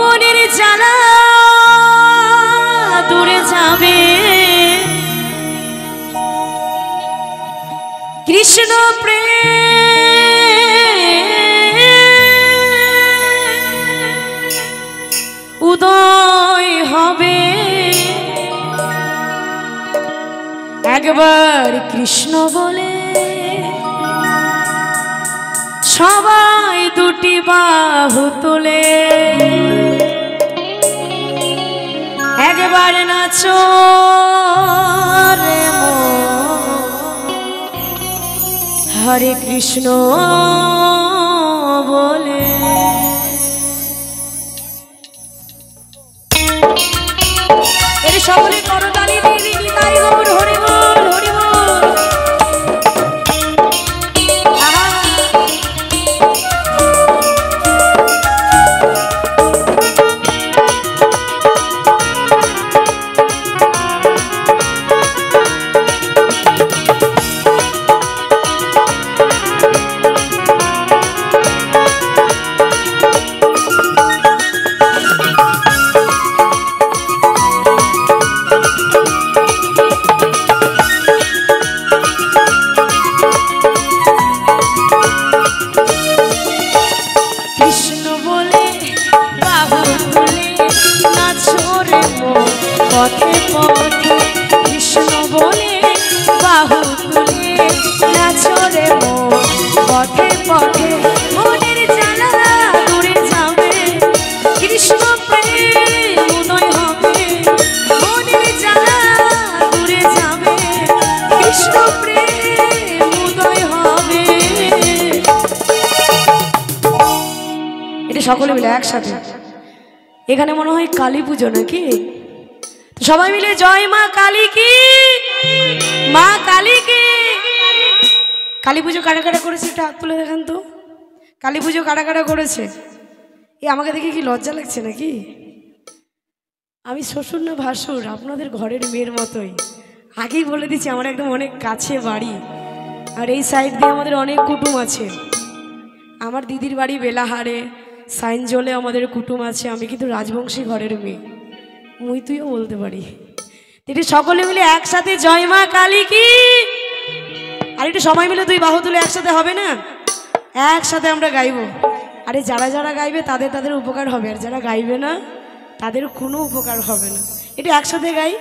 মনের জ্বালা দূরে যাবে কৃষ্ণ প্রেম উদয় হবে একবার কৃষ্ণ বলে সবাই দুটি বাহু তুলে একবার নাচো রে হরে কৃষ্ণ বলে। এর সকলে করতালি দিয়ে নিতাই গৌর হরি বল হরি বল। পথে পথে কৃষ্ণ বলে বাহু তুলে নাচো রে মন পথে পথে মনের জ্বালা দূরে যাবে কৃষ্ণ প্রেম উদয় হবে মনের জ্বালা দূরে যাবে কৃষ্ণ প্রেম উদয় হবে। এটা সকলে মিলে একসাথে। এখানে মনে হয় কালী পুজো নাকি? সবাই মিলে জয় মা কালী কি, মা কালী কি। কালী পুজো কারা কারা করেছে একটু হাত তুলে দেখান তো। কালী পুজো কারা কারা করেছে? এ আমাকে দেখে কি লজ্জা লাগছে নাকি? আমি শ্বশুর না ভাসুর, আপনাদের ঘরের মেয়ের মতোই। আগেই বলে দিচ্ছি আমার একদম অনেক কাছে বাড়ি, আর এই সাইড দিয়ে আমাদের অনেক কুটুম আছে। আমার দিদির বাড়ি বেলাহারে, সাইনজলে আমাদের কুটুম আছে। আমি কিন্তু রাজবংশী ঘরের মেয়ে, মুই তুইও বলতে পারি। এটি সকলে মিলে একসাথে জয় মা কালী কি। আর একটু সবাই মিলে দুই বাহু তুলে একসাথে হবে না? একসাথে আমরা গাইবো। আরে যারা যারা গাইবে তাদের তাদের উপকার হবে, আর যারা গাইবে না তাদের কোনো উপকার হবে না। এটা একসাথে গাই।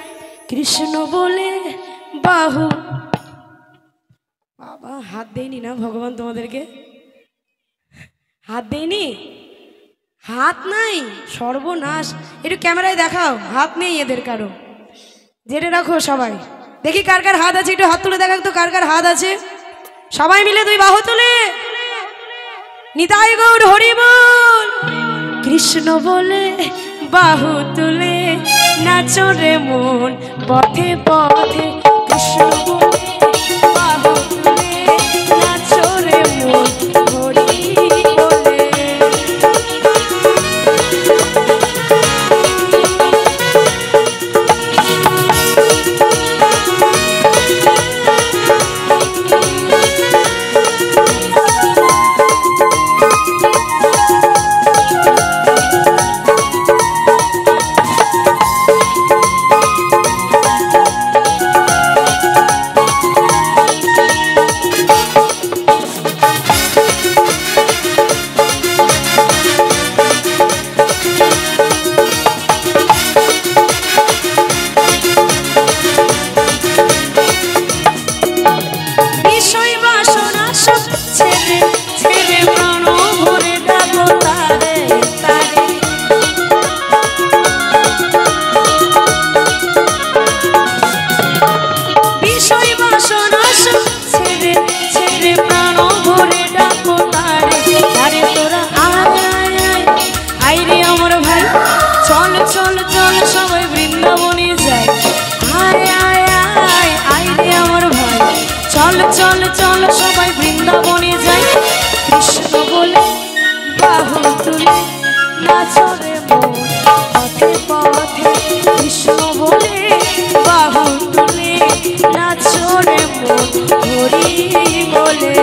কৃষ্ণ বলে বাহু, বাবা হাত দেয়নি না ভগবান তোমাদেরকে? হাত দেয়নি? হাত নাই, সর্বনাশ। একটু ক্যামেরায় দেখাও, হাত নেই এদের কারো, জেনে রাখো সবাই। দেখি কার কার হাত আছে, একটু হাত তুলে দেখাও তো কার কার হাত আছে। সবাই মিলে দুই বাহু তুলে নিতাই গৌর হরি বল। কৃষ্ণ বলে বাহু তুলে নাচো রে মন পথে পথে কৃষ্ণ বলে বাহু তুলে নাচো রে মন হরি বলে। चल चल सबाई बृंदावने जाई कृष्ण बोले बाहु तुले नाचो रे मन पथे पथे कृष्ण बोले बाहु तुले नाचो रे मन हरि बोले।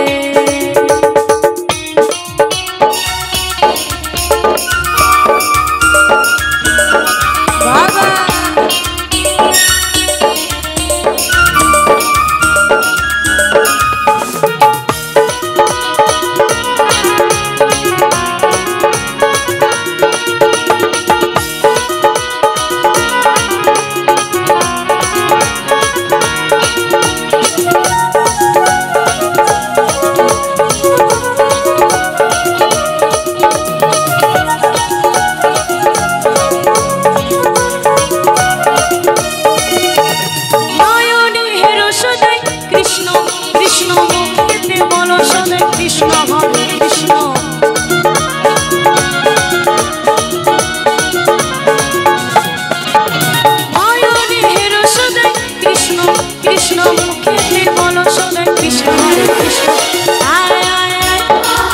আয় আয় আয়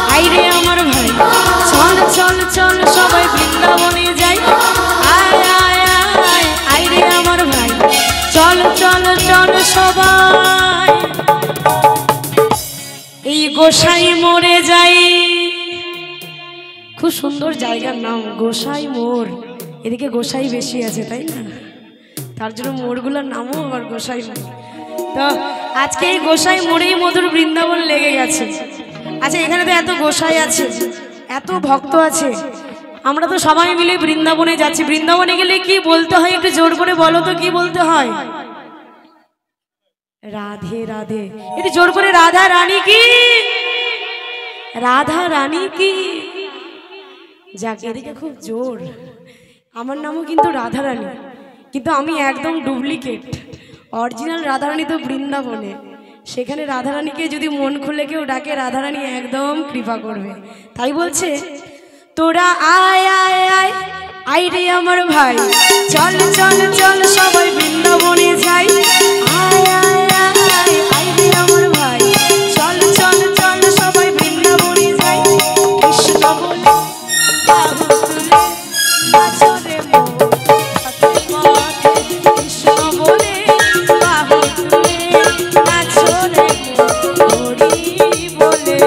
আয় রে আমার ভাই চল চল চল সবাই বৃন্দাবনে যাই আয় আয় আয় আয় রে আমার ভাই চল চল চল সবাই এই গোসাই মোড়ে যাই খুব সুন্দর জায়গার নাম গোসাই মোড় এদিকে গোসাই বেশি আছে তাই না তার জন্য মোড়গুলোর নামও আবার গোসাই মোড় তো আজকে এই গোসাই মোড়েই মধুর বৃন্দাবন লেগে গেছে আচ্ছা এখানে তো এত গোসাই আছে এত ভক্ত আছে আমরা তো সবাই মিলে বৃন্দাবনে যাচ্ছি বৃন্দাবনে গেলে কি বলতে হয় একটু জোর করে বলো তো কি বলতে হয় রাধে রাধে একটু জোর করে রাধা রানী কি রাধা রানী কি যাক এদিকে খুব জোর আমার নামও কিন্তু রাধা রানী কিন্তু আমি একদম ডুপ্লিকেট অরিজিনাল রাধারানী তো বৃন্দাবনে সেখানে রাধারানীকে যদি মন খুলে কেউ ডাকে রাধারানী একদম কৃপা করবে তাই বলছে তোরা আয় আয় আয় আয় রে আমার ভাই চল চল চল সবাই বৃন্দাবনে যাই আয় আয় আয় আয় রে আমার ভাই চল চল চল সবাই বৃন্দাবনে যাই কৃষ্ণ বলে বাহু তুলে নাচো রে মন কৃষ্ণ বলে বাহু তুলে নাচো রে মন হরি বলে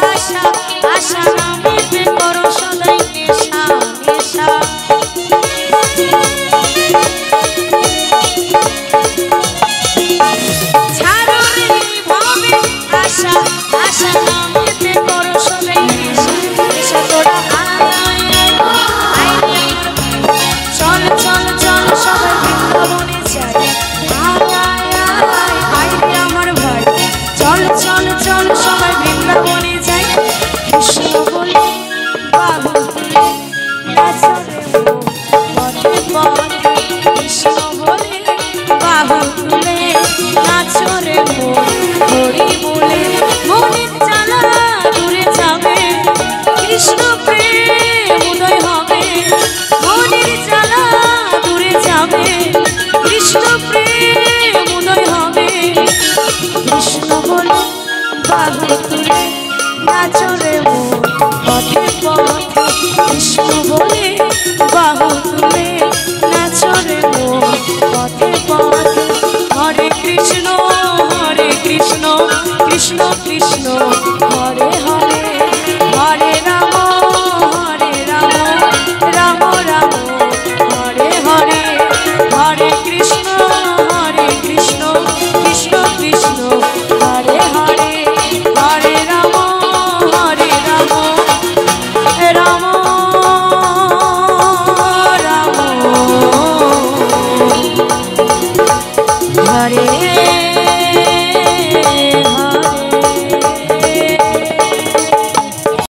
আশা আশা নাম